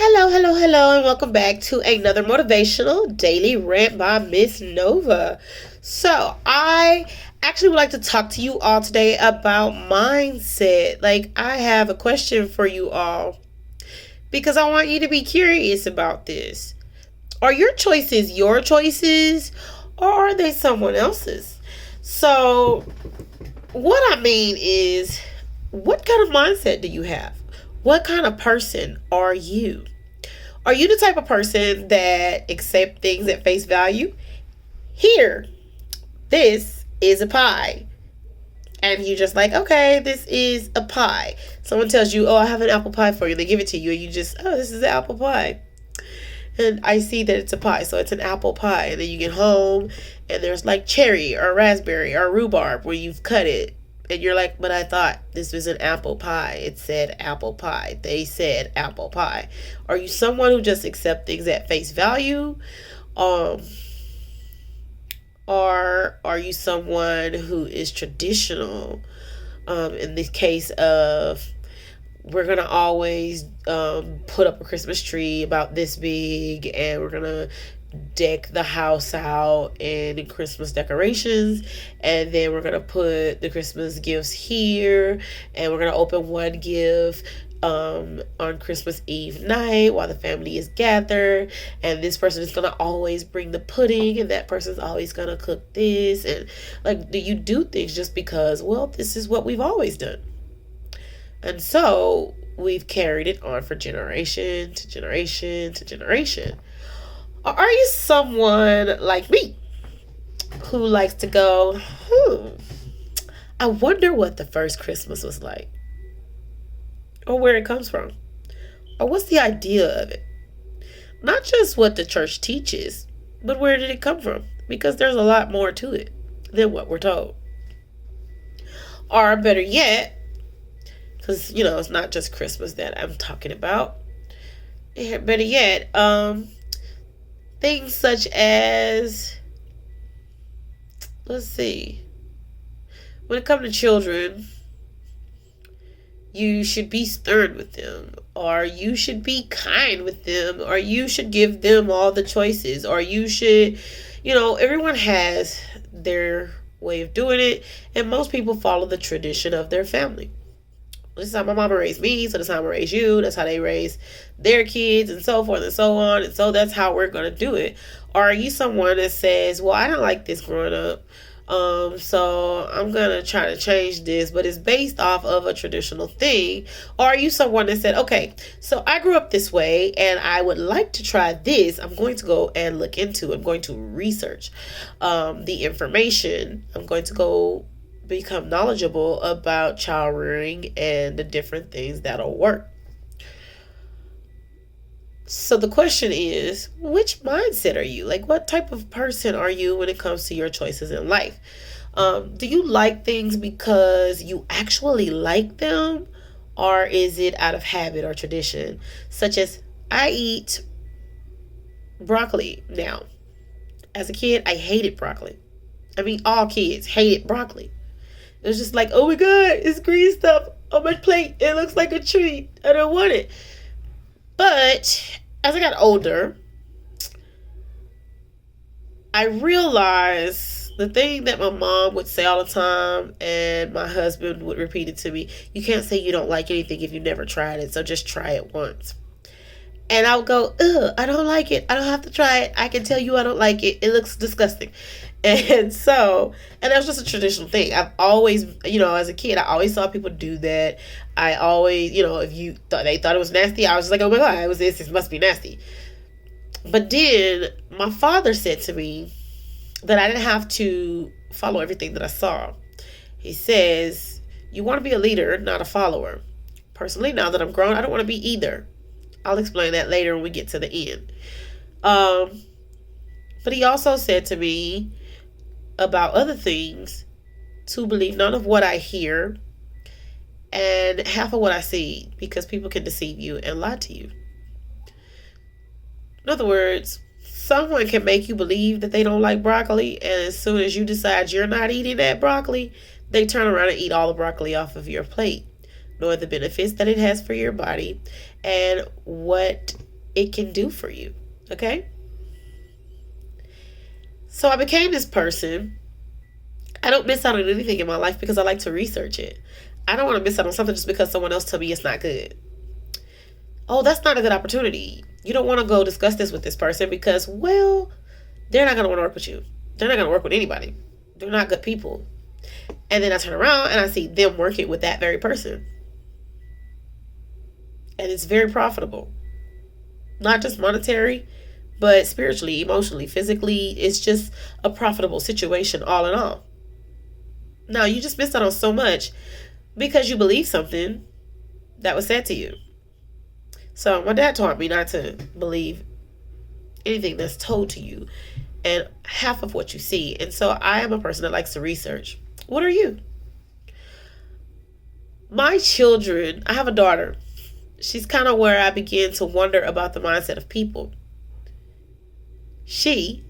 Hello, and welcome back to another motivational daily rant by Miss Nova. So, I actually would like to talk to you all today about mindset. I have a question for you all because I want you to be curious about this. Are your choices, or are they someone else's? So, what I mean is, what kind of mindset do you have? What kind of person are you? Are you the type of person that accept things at face value? Here, this is a pie. And you're just like, okay, this is a pie. Someone tells you, oh, I have an apple pie for you. They give it to you, and you just, oh, this is an apple pie. And I see that it's a pie, so it's an apple pie. And then you get home, and there's like cherry or raspberry or rhubarb where you've cut it. And you're like, but I thought this was an apple pie. It said apple pie. They said apple pie. Are you someone who just accepts things at face value? Um, or are you someone who is traditional? In the case of, we're gonna always put up a Christmas tree about this big, and we're gonna deck the house out in Christmas decorations, and then we're gonna put the Christmas gifts here, and we're gonna open one gift on Christmas Eve night while the family is gathered, and this person is gonna always bring the pudding, and that person's always gonna cook this. And do you do things just because, well, this is what we've always done? And so we've carried it on for generation to generation to generation. Or are you someone like me who likes to go, I wonder what the first Christmas was like, or where it comes from, or what's the idea of it? Not just what the church teaches, but where did it come from? Because there's a lot more to it than what we're told. Or better yet, because, it's not just Christmas that I'm talking about. Better yet, things such as, let's see, when it comes to children, you should be stern with them, or you should be kind with them, or you should give them all the choices, or you should, everyone has their way of doing it, and most people follow the tradition of their family. This is how my mama raised me, so that's how I'm gonna raise you. That's how they raise their kids, and so forth and so on. And so that's how we're gonna do it. Or are you someone that says, well, I didn't like this growing up, so I'm gonna try to change this, but it's based off of a traditional thing? Or are you someone that said, okay, so I grew up this way, and I would like to try this. I'm going to go and look into it. I'm going to research the information. I'm going to go become knowledgeable about child rearing and the different things that'll work. So the question is, which mindset are you? What type of person are you when it comes to your choices in life? Do you like things because you actually like them, or is it out of habit or tradition? Such as, I eat broccoli now. As a kid, I hated broccoli. I mean, all kids hated broccoli. It was just like, oh my God, it's green stuff on my plate. It looks like a tree. I don't want it. But as I got older, I realized the thing that my mom would say all the time, and my husband would repeat it to me: you can't say you don't like anything if you never tried it, so just try it once. And I would go, ugh, I don't like it. I don't have to try it. I can tell you I don't like it. It looks disgusting. And that was just a traditional thing. I've always, as a kid, I always saw people do that. I always, if they thought it was nasty, I was just like, oh my God, this must be nasty. But then my father said to me that I didn't have to follow everything that I saw. He says, you want to be a leader, not a follower. Personally, now that I'm grown, I don't want to be either. I'll explain that later when we get to the end. But he also said to me about other things to believe none of what I hear and half of what I see, because people can deceive you and lie to you. In other words, someone can make you believe that they don't like broccoli, and as soon as you decide you're not eating that broccoli, they turn around and eat all the broccoli off of your plate, knowing the benefits that it has for your body and what it can do for you. Okay? So I became this person. I don't miss out on anything in my life because I like to research it. I don't want to miss out on something just because someone else told me it's not good. Oh, that's not a good opportunity. You don't want to go discuss this with this person because, well, they're not going to want to work with you. They're not going to work with anybody. They're not good people. And then I turn around and I see them working with that very person. And it's very profitable. Not just monetary, but spiritually, emotionally, physically. It's just a profitable situation all in all. Now, you just missed out on so much because you believe something that was said to you. So my dad taught me not to believe anything that's told to you and half of what you see. And so I am a person that likes to research. What are you? My children, I have a daughter. She's kind of where I begin to wonder about the mindset of people. She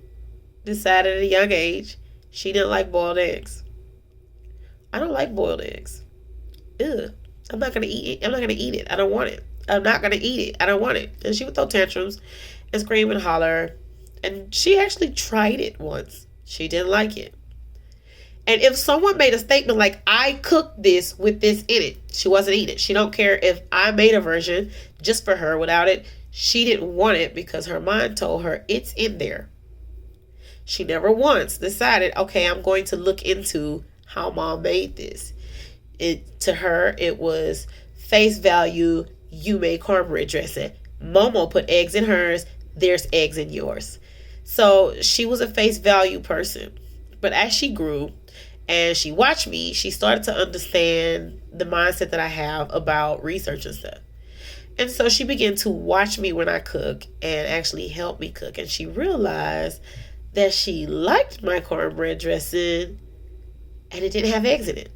decided at a young age she didn't like boiled eggs. I don't like boiled eggs. Ugh. I'm not going to eat it. I'm not going to eat it. I don't want it. I'm not going to eat it. I don't want it. And she would throw tantrums and scream and holler. And she actually tried it once. She didn't like it. And if someone made a statement like, I cooked this with this in it, she wasn't eating it. She don't care if I made a version just for her without it. She didn't want it because her mind told her it's in there. She never once decided, okay, I'm going to look into how mom made this. To her, it was face value, you made cornbread dressing. Momo put eggs in hers, there's eggs in yours. So she was a face value person. But as she grew and she watched me, she started to understand the mindset that I have about research and stuff. And so she began to watch me when I cook and actually help me cook. And she realized that she liked my cornbread dressing and it didn't have eggs in it.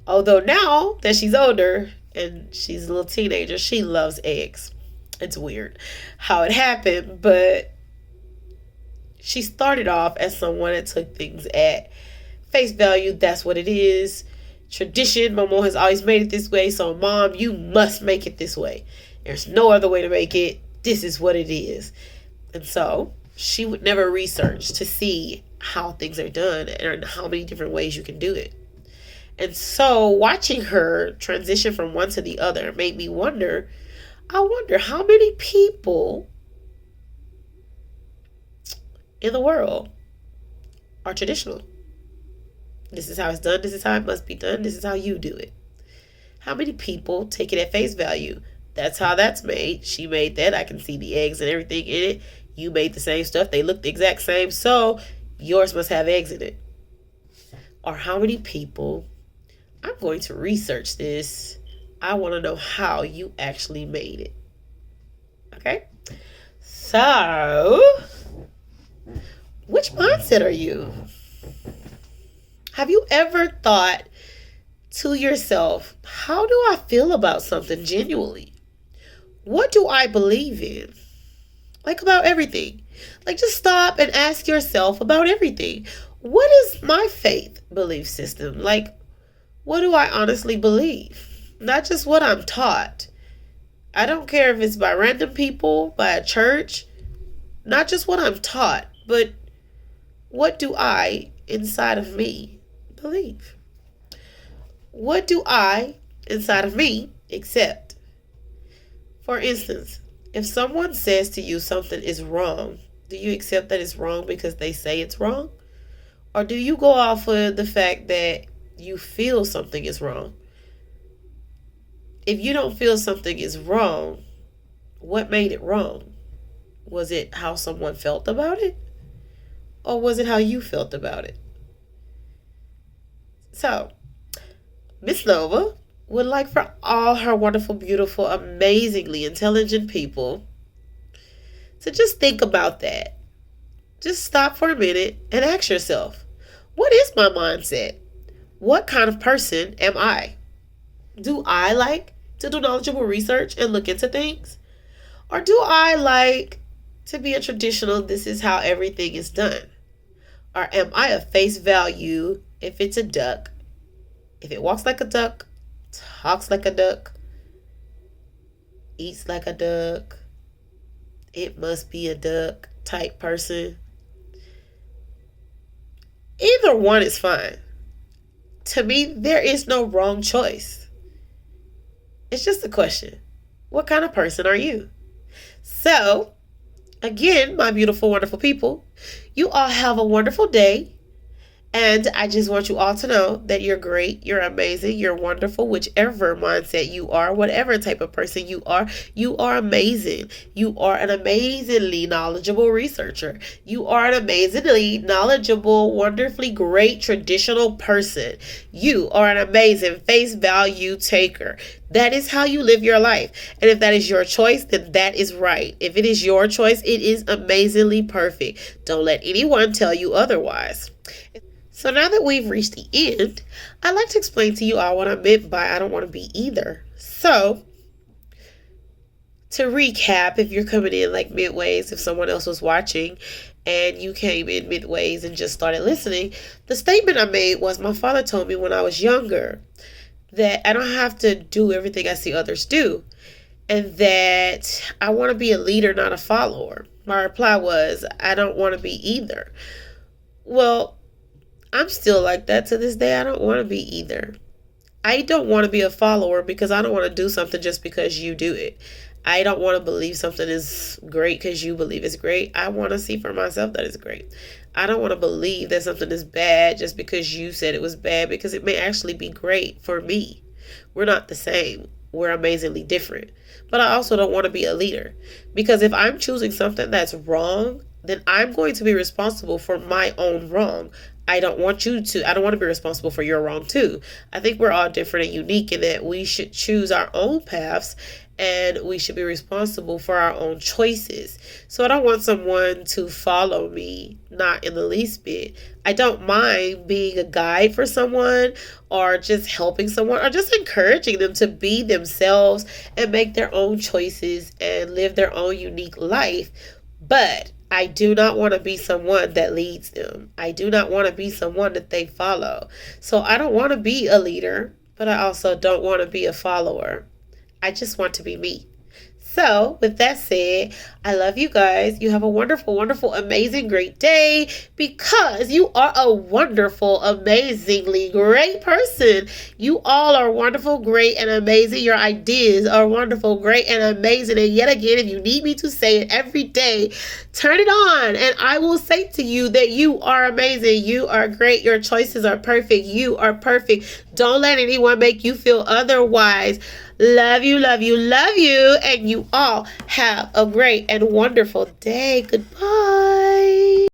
Although now that she's older and she's a little teenager, she loves eggs. It's weird how it happened, but she started off as someone that took things at face value. That's what it is. Tradition. Momo has always made it this way, so mom, you must make it this way. There's no other way to make it. This is what it is. And so she would never research to see how things are done and how many different ways you can do it. And so watching her transition from one to the other made me wonder, I wonder how many people in the world are traditional. This is how it's done. This is how it must be done. This is how you do it. How many people take it at face value? That's how that's made. She made that. I can see the eggs and everything in it. You made the same stuff. They look the exact same. So yours must have eggs in it. Or how many people, I'm going to research this. I want to know how you actually made it. Okay? So, which mindset are you? Have you ever thought to yourself, how do I feel about something genuinely? What do I believe in? Like about everything. Like just stop and ask yourself about everything. What is my faith belief system? Like, what do I honestly believe? Not just what I'm taught. I don't care if it's by random people, by a church. Not just what I'm taught, but what do I, inside of me, believe? What do I, inside of me, accept? For instance, if someone says to you something is wrong, do you accept that it's wrong because they say it's wrong? Or do you go off of the fact that you feel something is wrong? If you don't feel something is wrong, what made it wrong? Was it how someone felt about it? Or was it how you felt about it? So, Miss Nova would like for all her wonderful, beautiful, amazingly intelligent people to just think about that. Just stop for a minute and ask yourself, what is my mindset? What kind of person am I? Do I like to do knowledgeable research and look into things? Or do I like to be a traditional, this is how everything is done? Or am I a face value if it's a duck? If it walks like a duck, talks like a duck, eats like a duck, it must be a duck type person. Either one is fine. To me, there is no wrong choice. It's just a question. What kind of person are you? So, again, my beautiful, wonderful people, you all have a wonderful day. And I just want you all to know that you're great, you're amazing, you're wonderful, whichever mindset you are, whatever type of person you are amazing. You are an amazingly knowledgeable researcher. You are an amazingly knowledgeable, wonderfully great traditional person. You are an amazing face value taker. That is how you live your life. And if that is your choice, then that is right. If it is your choice, it is amazingly perfect. Don't let anyone tell you otherwise. So now that we've reached the end, I'd like to explain to you all what I meant by I don't want to be either. So, to recap, if you're coming in like midways, if someone else was watching and you came in midways and just started listening, the statement I made was my father told me when I was younger that I don't have to do everything I see others do, and that I want to be a leader, not a follower. My reply was, I don't want to be either. Well, I'm still like that to this day. I don't want to be either. I don't want to be a follower because I don't want to do something just because you do it. I don't want to believe something is great because you believe it's great. I want to see for myself that it's great. I don't want to believe that something is bad just because you said it was bad, because it may actually be great for me. We're not the same. We're amazingly different. But I also don't want to be a leader, because if I'm choosing something that's wrong, then I'm going to be responsible for my own wrong. I don't want to be responsible for your wrong too. I think we're all different and unique in that we should choose our own paths and we should be responsible for our own choices. So I don't want someone to follow me, not in the least bit. I don't mind being a guide for someone, or just helping someone, or just encouraging them to be themselves and make their own choices and live their own unique life. But I do not want to be someone that leads them. I do not want to be someone that they follow. So I don't want to be a leader, but I also don't want to be a follower. I just want to be me. So, with that said, I love you guys. You have a wonderful, wonderful, amazing, great day, because you are a wonderful, amazingly great person. You all are wonderful, great, and amazing. Your ideas are wonderful, great, and amazing. And yet again, if you need me to say it every day, turn it on, and I will say to you that you are amazing. You are great. Your choices are perfect. You are perfect. Don't let anyone make you feel otherwise. Love you, love you, love you. And you all have a great and wonderful day. Goodbye.